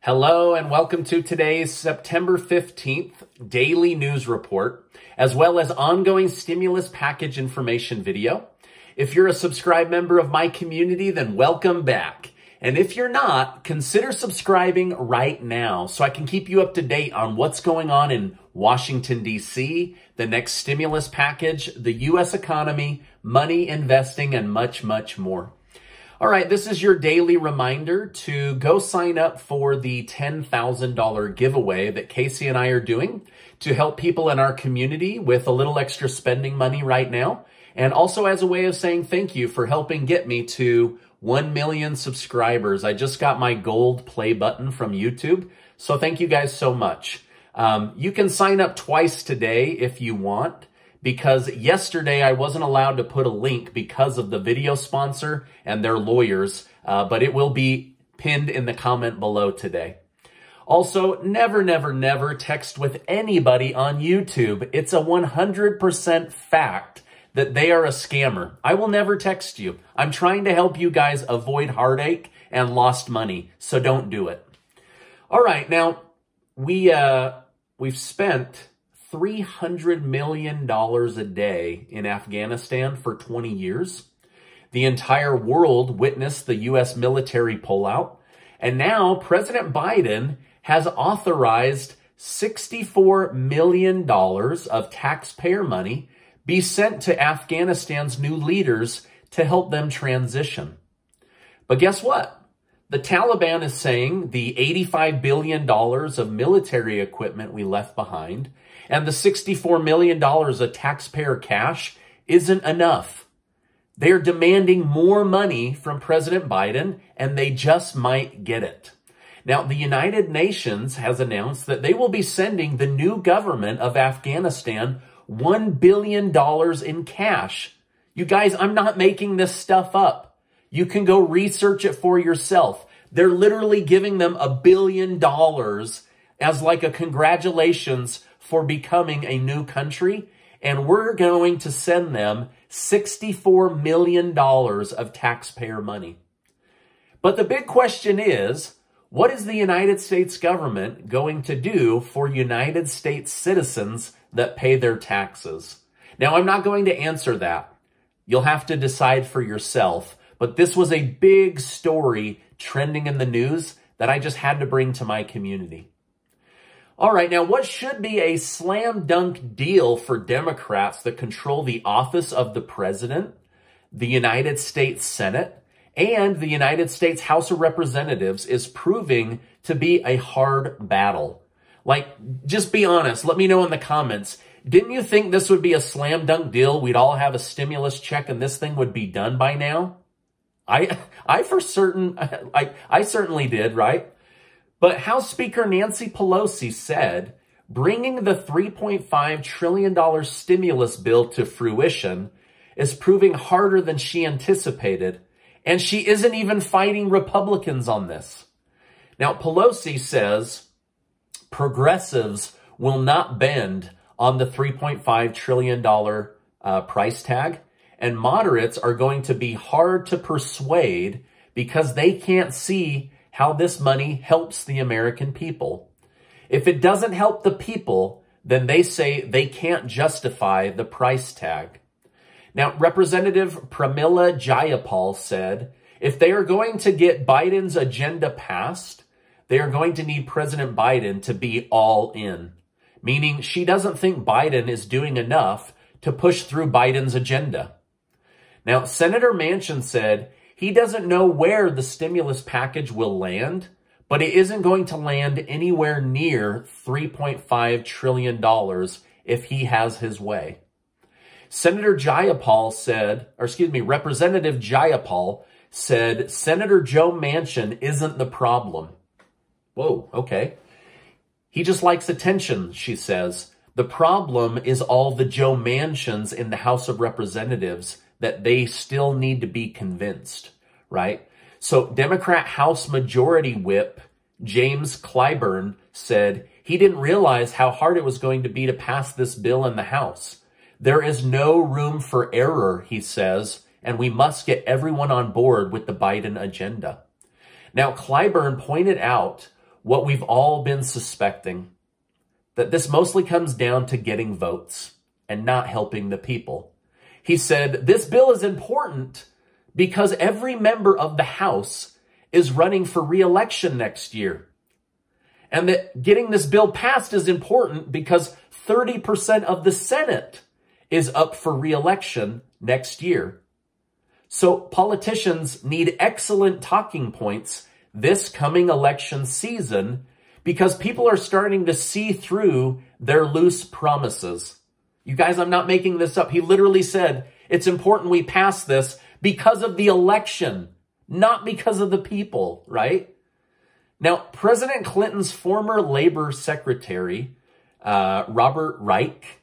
Hello and welcome to today's September 15th daily news report, as well as ongoing stimulus package information video. If you're a subscribed member of my community, then welcome back. And if you're not, consider subscribing right now so I can keep you up to date on what's going on in Washington, D.C., the next stimulus package, the U.S. economy, money, investing, and much, much more. All right, this is your daily reminder to go sign up for the $10,000 giveaway that Casey and I are doing to help people in our community with a little extra spending money right now. And also as a way of saying thank you for helping get me to 1 million subscribers. I just got my gold play button from YouTube. So thank you guys so much. You can sign up twice today if you want, because yesterday I wasn't allowed to put a link because of the video sponsor and their lawyers, but it will be pinned in the comment below today. Also, never text with anybody on YouTube. It's a 100% fact that they are a scammer. I will never text you. I'm trying to help you guys avoid heartache and lost money, so don't do it. All right, now we've spent $300 million a day in Afghanistan for 20 years. The entire world witnessed the U.S. military pullout. And now President Biden has authorized $64 million of taxpayer money be sent to Afghanistan's new leaders to help them transition. But guess what? The Taliban is saying the $85 billion of military equipment we left behind and the $64 million of taxpayer cash isn't enough. They're demanding more money from President Biden, and they just might get it. Now, the United Nations has announced that they will be sending the new government of Afghanistan $1 billion in cash. You guys, I'm not making this stuff up. You can go research it for yourself. They're literally giving them $1 billion as like a congratulations for becoming a new country. And we're going to send them $64 million of taxpayer money. But the big question is, what is the United States government going to do for United States citizens that pay their taxes? Now, I'm not going to answer that. You'll have to decide for yourself. But this was a big story trending in the news that I just had to bring to my community. All right, now what should be a slam dunk deal for Democrats that control the office of the president, the United States Senate, and the United States House of Representatives is proving to be a hard battle. Like, just be honest. Let me know in the comments. Didn't you think this would be a slam dunk deal? We'd all have a stimulus check and this thing would be done by now? I certainly did, right? But House Speaker Nancy Pelosi said bringing the $3.5 trillion stimulus bill to fruition is proving harder than she anticipated, and she isn't even fighting Republicans on this. Now, Pelosi says progressives will not bend on the $3.5 trillion price tag, and moderates are going to be hard to persuade because they can't see how this money helps the American people. If it doesn't help the people, then they say they can't justify the price tag. Now, Representative Pramila Jayapal said, if they are going to get Biden's agenda passed, they are going to need President Biden to be all in, meaning she doesn't think Biden is doing enough to push through Biden's agenda. Now, Senator Manchin said he doesn't know where the stimulus package will land, but it isn't going to land anywhere near $3.5 trillion if he has his way. Representative Jayapal said Senator Joe Manchin isn't the problem. Whoa, okay. He just likes attention, she says. The problem is all the Joe Manchins in the House of Representatives that they still need to be convinced, right? So Democrat House Majority Whip James Clyburn said he didn't realize how hard it was going to be to pass this bill in the House. There is no room for error, he says, and we must get everyone on board with the Biden agenda. Now, Clyburn pointed out what we've all been suspecting, that this mostly comes down to getting votes and not helping the people. He said, this bill is important because every member of the House is running for re-election next year. And that getting this bill passed is important because 30% of the Senate is up for re-election next year. So politicians need excellent talking points this coming election season because people are starting to see through their loose promises. You guys, I'm not making this up. He literally said, it's important we pass this because of the election, not because of the people, right? Now, President Clinton's former labor secretary, Robert Reich,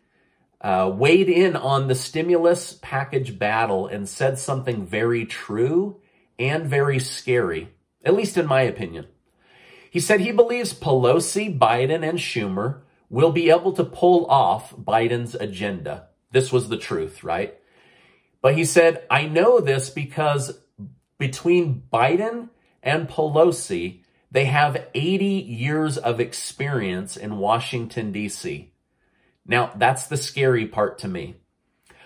weighed in on the stimulus package battle and said something very true and very scary, at least in my opinion. He said he believes Pelosi, Biden, and Schumer will be able to pull off Biden's agenda. This was the truth, right? But he said, I know this because between Biden and Pelosi, they have 80 years of experience in Washington, D.C. Now, that's the scary part to me.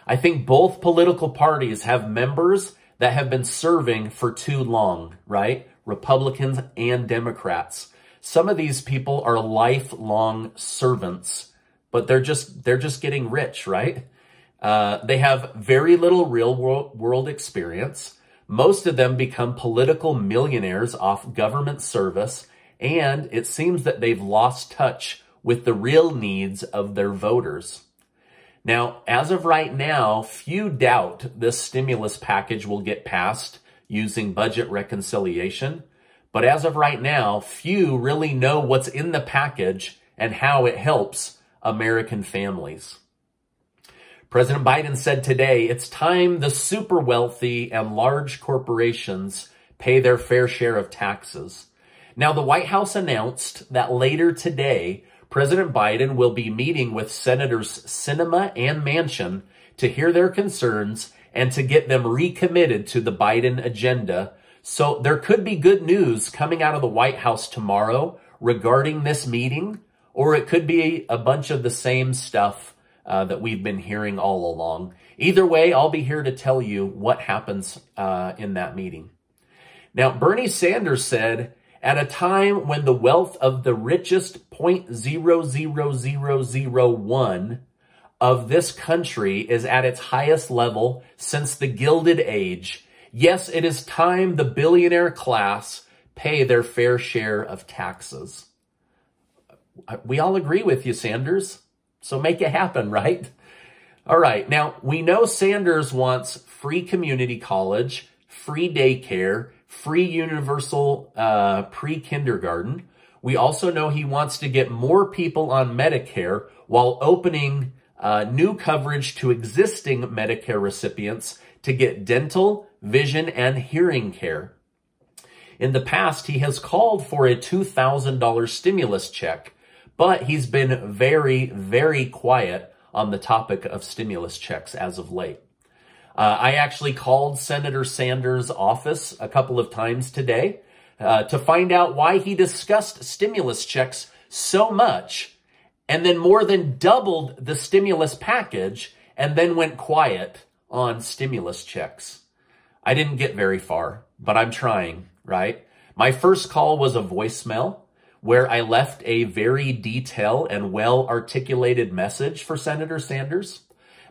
I think both political parties have members that have been serving for too long, right? Republicans and Democrats. Some of these people are lifelong servants, but they're just getting rich, right? They have very little real world experience. Most of them become political millionaires off government service, and it seems that they've lost touch with the real needs of their voters. Now, as of right now, few doubt this stimulus package will get passed using budget reconciliation. But as of right now, few really know what's in the package and how it helps American families. President Biden said today, it's time the super wealthy and large corporations pay their fair share of taxes. Now, the White House announced that later today, President Biden will be meeting with Senators Sinema and Manchin to hear their concerns and to get them recommitted to the Biden agenda. So there could be good news coming out of the White House tomorrow regarding this meeting, or it could be a bunch of the same stuff that we've been hearing all along. Either way, I'll be here to tell you what happens in that meeting. Now, Bernie Sanders said, at a time when the wealth of the richest 0.00001 of this country is at its highest level since the Gilded Age, yes, it is time the billionaire class pay their fair share of taxes. We all agree with you, Sanders. So make it happen, right? All right. Now, we know Sanders wants free community college, free daycare, free universal pre-kindergarten. We also know he wants to get more people on Medicare while opening new coverage to existing Medicare recipients to get dental, vision, and hearing care. In the past, he has called for a $2,000 stimulus check, but he's been very, very quiet on the topic of stimulus checks as of late. I actually called Senator Sanders' office a couple of times today to find out why he discussed stimulus checks so much and then more than doubled the stimulus package and then went quiet on stimulus checks. I didn't get very far, but I'm trying, right? My first call was a voicemail where I left a very detailed and well-articulated message for Senator Sanders.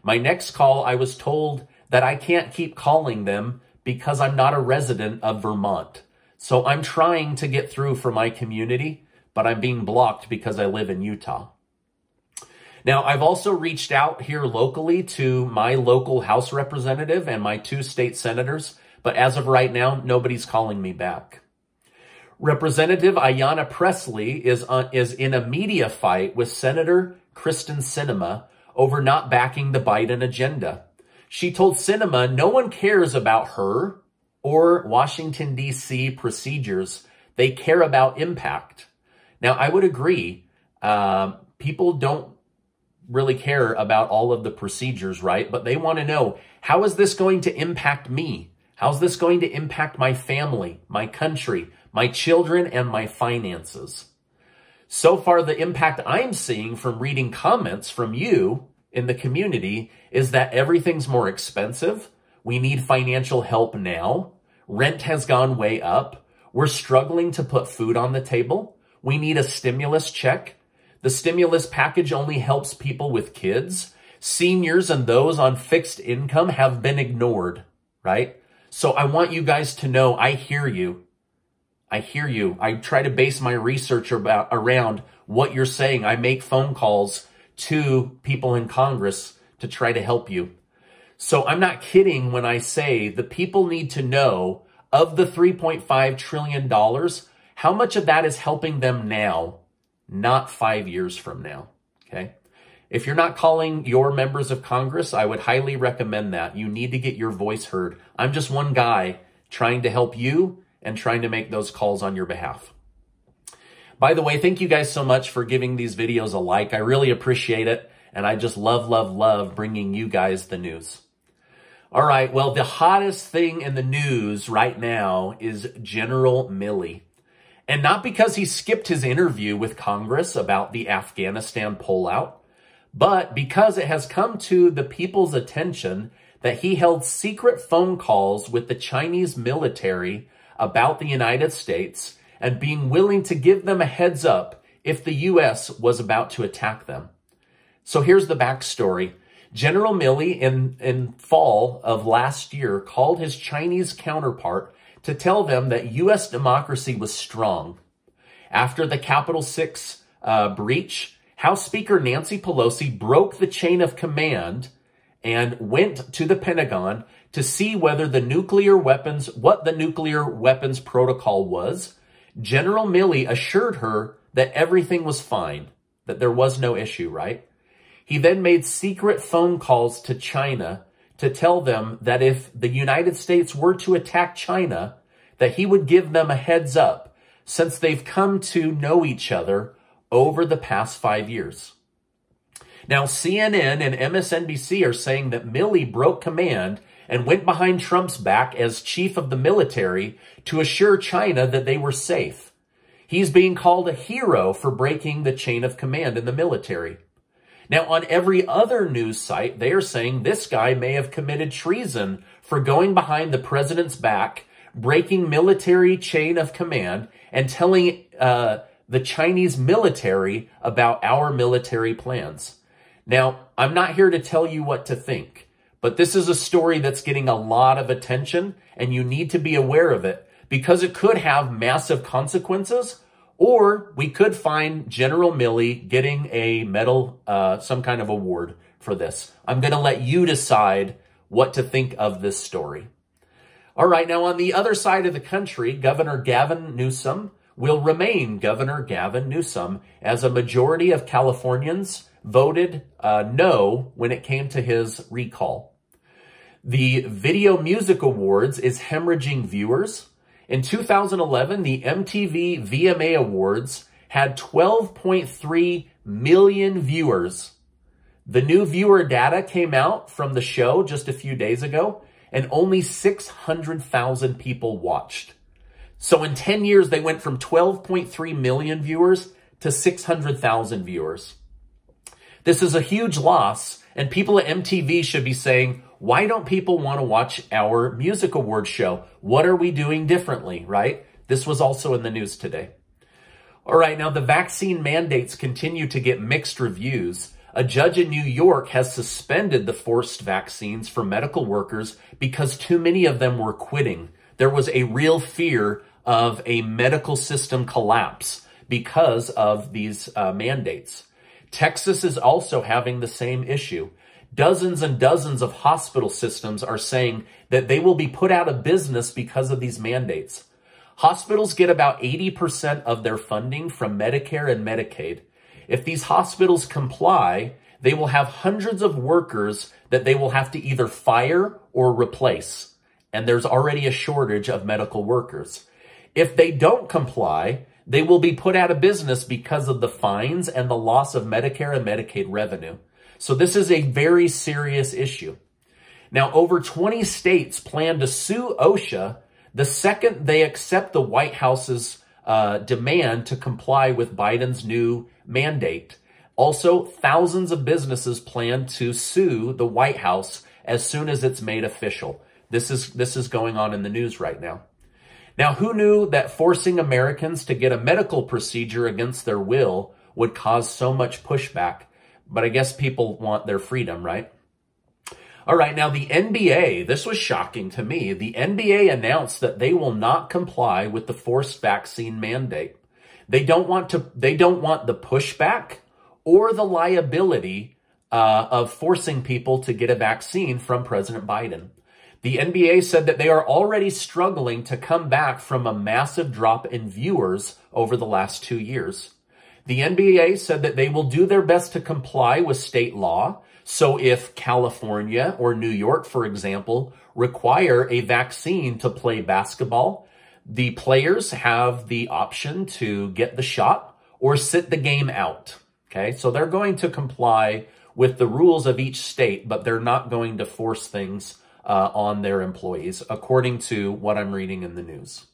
My next call, I was told that I can't keep calling them because I'm not a resident of Vermont. So I'm trying to get through for my community, but I'm being blocked because I live in Utah. Now, I've also reached out here locally to my local House representative and my 2 state senators, but as of right now, nobody's calling me back. Representative Ayanna Pressley is in a media fight with Senator Kristen Sinema over not backing the Biden agenda. She told Sinema no one cares about her or Washington, D.C. procedures. They care about impact. Now, I would agree. People don't really care about all of the procedures, right? But they want to know, how is this going to impact me? How's this going to impact my family, my country, my children, and my finances? So far, the impact I'm seeing from reading comments from you in the community is that everything's more expensive. We need financial help now. Rent has gone way up. We're struggling to put food on the table. We need a stimulus check. The stimulus package only helps people with kids. Seniors and those on fixed income have been ignored, right? So I want you guys to know I hear you. I hear you. I try to base my research around what you're saying. I make phone calls to people in Congress to try to help you. So I'm not kidding when I say the people need to know of the $3.5 trillion, how much of that is helping them now, not 5 years from now, okay? If you're not calling your members of Congress, I would highly recommend that. You need to get your voice heard. I'm just one guy trying to help you and trying to make those calls on your behalf. By the way, thank you guys so much for giving these videos a like. I really appreciate it. And I just love bringing you guys the news. All right, well, the hottest thing in the news right now is General Milley. And not because he skipped his interview with Congress about the Afghanistan pullout, but because it has come to the people's attention that he held secret phone calls with the Chinese military about the United States and being willing to give them a heads up if the U.S. was about to attack them. So here's the backstory. General Milley in fall of last year called his Chinese counterpart to tell them that U.S. democracy was strong. After the Capitol 6 breach, House Speaker Nancy Pelosi broke the chain of command and went to the Pentagon to see whether the nuclear weapons, what the nuclear weapons protocol was. General Milley assured her that everything was fine, that there was no issue, right? He then made secret phone calls to China to tell them that if the United States were to attack China, that he would give them a heads up since they've come to know each other over the past 5 years. Now, CNN and MSNBC are saying that Milley broke command and went behind Trump's back as chief of the military to assure China that they were safe. He's being called a hero for breaking the chain of command in the military. Now, on every other news site, they are saying this guy may have committed treason for going behind the president's back, breaking military chain of command, and telling the Chinese military about our military plans. Now, I'm not here to tell you what to think, but this is a story that's getting a lot of attention, and you need to be aware of it because it could have massive consequences, or we could find General Milley getting a medal, some kind of award for this. I'm going to let you decide what to think of this story. All right, now on the other side of the country, Governor Gavin Newsom will remain Governor Gavin Newsom as a majority of Californians voted no when it came to his recall. The Video Music Awards is hemorrhaging viewers. In 2011, the MTV VMA Awards had 12.3 million viewers. The new viewer data came out from the show just a few days ago, and only 600,000 people watched. So in 10 years, they went from 12.3 million viewers to 600,000 viewers. This is a huge loss, and people at MTV should be saying, why don't people want to watch our music award show? What are we doing differently, right? This was also in the news today. All right, now the vaccine mandates continue to get mixed reviews. A judge in New York has suspended the forced vaccines for medical workers because too many of them were quitting. There was a real fear of a medical system collapse because of these mandates. Texas is also having the same issue. Dozens and dozens of hospital systems are saying that they will be put out of business because of these mandates. Hospitals get about 80% of their funding from Medicare and Medicaid. If these hospitals comply, they will have hundreds of workers that they will have to either fire or replace. And there's already a shortage of medical workers. If they don't comply, they will be put out of business because of the fines and the loss of Medicare and Medicaid revenue. So this is a very serious issue. Now, over 20 states plan to sue Osha the second they accept the White House's demand to comply with Biden's new mandate. Also, thousands of businesses plan to sue the White House as soon as it's made official. This is going on in the news right now. Now, who knew that forcing Americans to get a medical procedure against their will would cause so much pushback? But I guess people want their freedom, right? All right, now the NBA, this was shocking to me. The NBA announced that they will not comply with the forced vaccine mandate. They don't want the pushback or the liability of forcing people to get a vaccine from President Biden. The NBA said that they are already struggling to come back from a massive drop in viewers over the last 2 years. The NBA said that they will do their best to comply with state law. So if California or New York, for example, require a vaccine to play basketball, the players have the option to get the shot or sit the game out. Okay, so they're going to comply with the rules of each state, but they're not going to force things on their employees, according to what I'm reading in the news.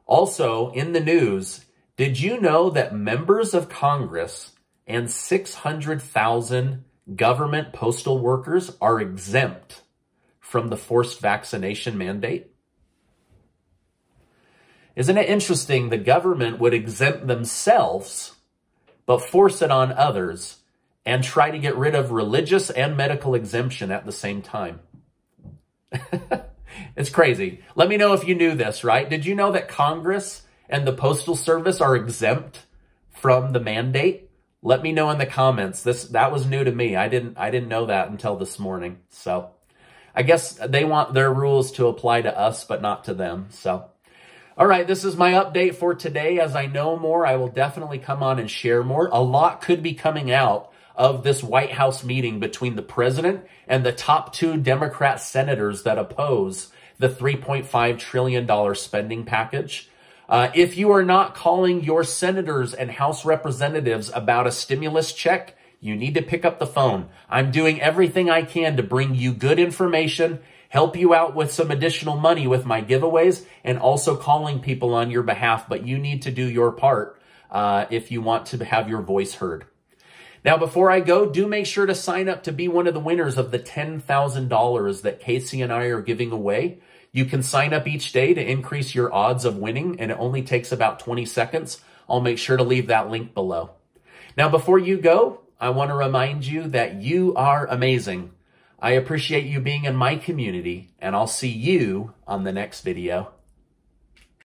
Also, in the news, did you know that members of Congress and 600,000 government postal workers are exempt from the forced vaccination mandate? Isn't it interesting the government would exempt themselves, but force it on others and try to get rid of religious and medical exemption at the same time? It's crazy. Let me know if you knew this, right? Did you know that Congress and the Postal Service are exempt from the mandate? Let me know in the comments. That was new to me. I didn't know that until this morning. So I guess they want their rules to apply to us, but not to them. So, all right, this is my update for today. As I know more, I will definitely come on and share more. A lot could be coming out of this White House meeting between the president and the top 2 Democrat senators that oppose the $3.5 trillion spending package. If you are not calling your senators and House representatives about a stimulus check, you need to pick up the phone. I'm doing everything I can to bring you good information, help you out with some additional money with my giveaways, and also calling people on your behalf. But you need to do your part if you want to have your voice heard. Now, before I go, do make sure to sign up to be one of the winners of the $10,000 that Casey and I are giving away. You can sign up each day to increase your odds of winning, and it only takes about 20 seconds. I'll make sure to leave that link below. Now, before you go, I want to remind you that you are amazing. I appreciate you being in my community, and I'll see you on the next video.